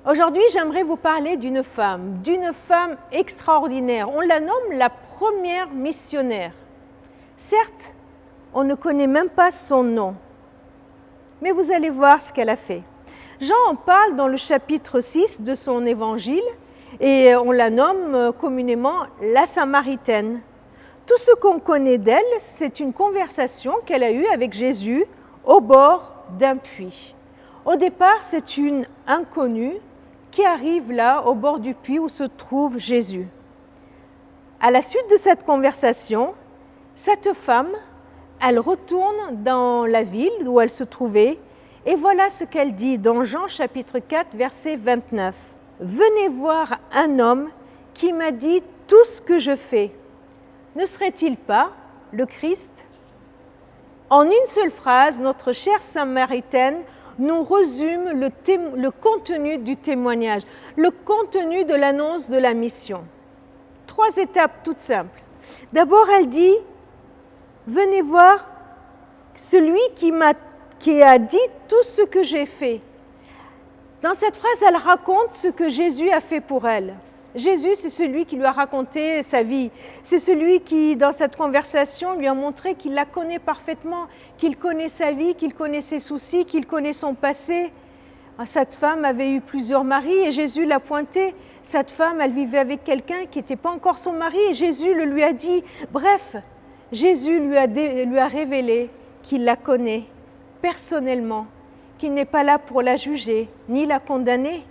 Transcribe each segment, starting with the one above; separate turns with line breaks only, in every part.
Aujourd'hui, j'aimerais vous parler d'une femme extraordinaire. On la nomme la première missionnaire. Certes, on ne connaît même pas son nom, mais vous allez voir ce qu'elle a fait. Jean en parle dans le chapitre 6 de son évangile et on la nomme communément la Samaritaine. Tout ce qu'on connaît d'elle, c'est une conversation qu'elle a eue avec Jésus au bord d'un puits. Au départ, c'est une inconnue qui arrive là, au bord du puits où se trouve Jésus. À la suite de cette conversation, cette femme, elle retourne dans la ville où elle se trouvait et voilà ce qu'elle dit dans Jean chapitre 4, verset 29. « Venez voir un homme qui m'a dit tout ce que je fais. Ne serait-il pas le Christ ?» En une seule phrase, notre chère Samaritaine nous résume le contenu du témoignage, le contenu de l'annonce de la mission. 3 étapes toutes simples. D'abord, elle dit « Venez voir celui qui a dit tout ce que j'ai fait. » Dans cette phrase, elle raconte ce que Jésus a fait pour elle. Jésus, c'est celui qui lui a raconté sa vie. C'est celui qui, dans cette conversation, lui a montré qu'il la connaît parfaitement, qu'il connaît sa vie, qu'il connaît ses soucis, qu'il connaît son passé. Cette femme avait eu plusieurs maris et Jésus l'a pointé. Cette femme, elle vivait avec quelqu'un qui n'était pas encore son mari et Jésus le lui a dit. Bref, Jésus lui a révélé qu'il la connaît personnellement, qu'il n'est pas là pour la juger ni la condamner,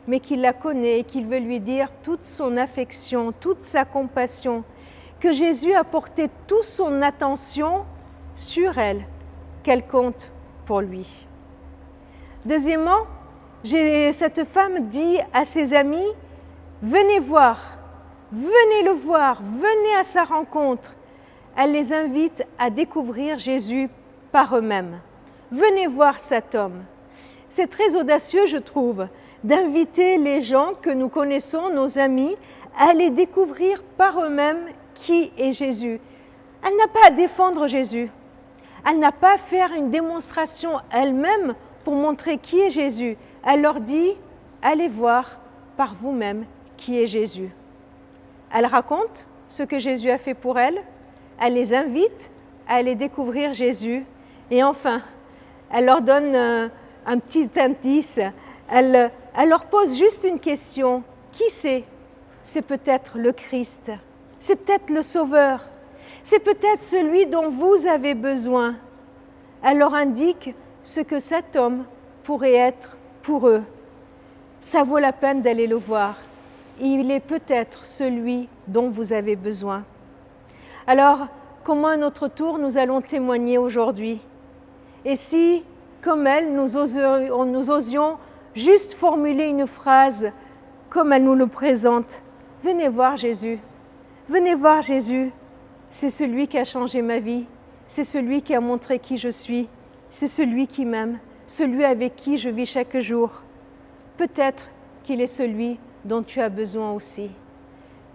mais qu'il la connaît et qu'il veut lui dire toute son affection, toute sa compassion, que Jésus a porté toute son attention sur elle, qu'elle compte pour lui. Deuxièmement, cette femme dit à ses amis, venez voir, venez le voir, venez à sa rencontre. Elle les invite à découvrir Jésus par eux-mêmes. Venez voir cet homme. C'est très audacieux, je trouve, d'inviter les gens que nous connaissons, nos amis, à aller découvrir par eux-mêmes qui est Jésus. Elle n'a pas à défendre Jésus. Elle n'a pas à faire une démonstration elle-même pour montrer qui est Jésus. Elle leur dit, allez voir par vous-même qui est Jésus. Elle raconte ce que Jésus a fait pour elle. Elle les invite à aller découvrir Jésus. Et enfin, elle leur donne un petit indice. Elle leur pose juste une question. Qui c'est? C'est peut-être le Christ. C'est peut-être le Sauveur. C'est peut-être celui dont vous avez besoin. Elle leur indique ce que cet homme pourrait être pour eux. Ça vaut la peine d'aller le voir. Il est peut-être celui dont vous avez besoin. Alors, comment à notre tour nous allons témoigner aujourd'hui? Et si, comme elle, nous osions juste formuler une phrase comme elle nous le présente. Venez voir Jésus. Venez voir Jésus. C'est celui qui a changé ma vie. C'est celui qui a montré qui je suis. C'est celui qui m'aime. Celui avec qui je vis chaque jour. Peut-être qu'il est celui dont tu as besoin aussi.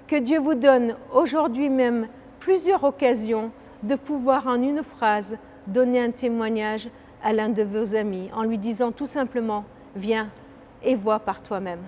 Que Dieu vous donne aujourd'hui même plusieurs occasions de pouvoir en une phrase donner un témoignage à l'un de vos amis en lui disant tout simplement « Viens et vois par toi-même ».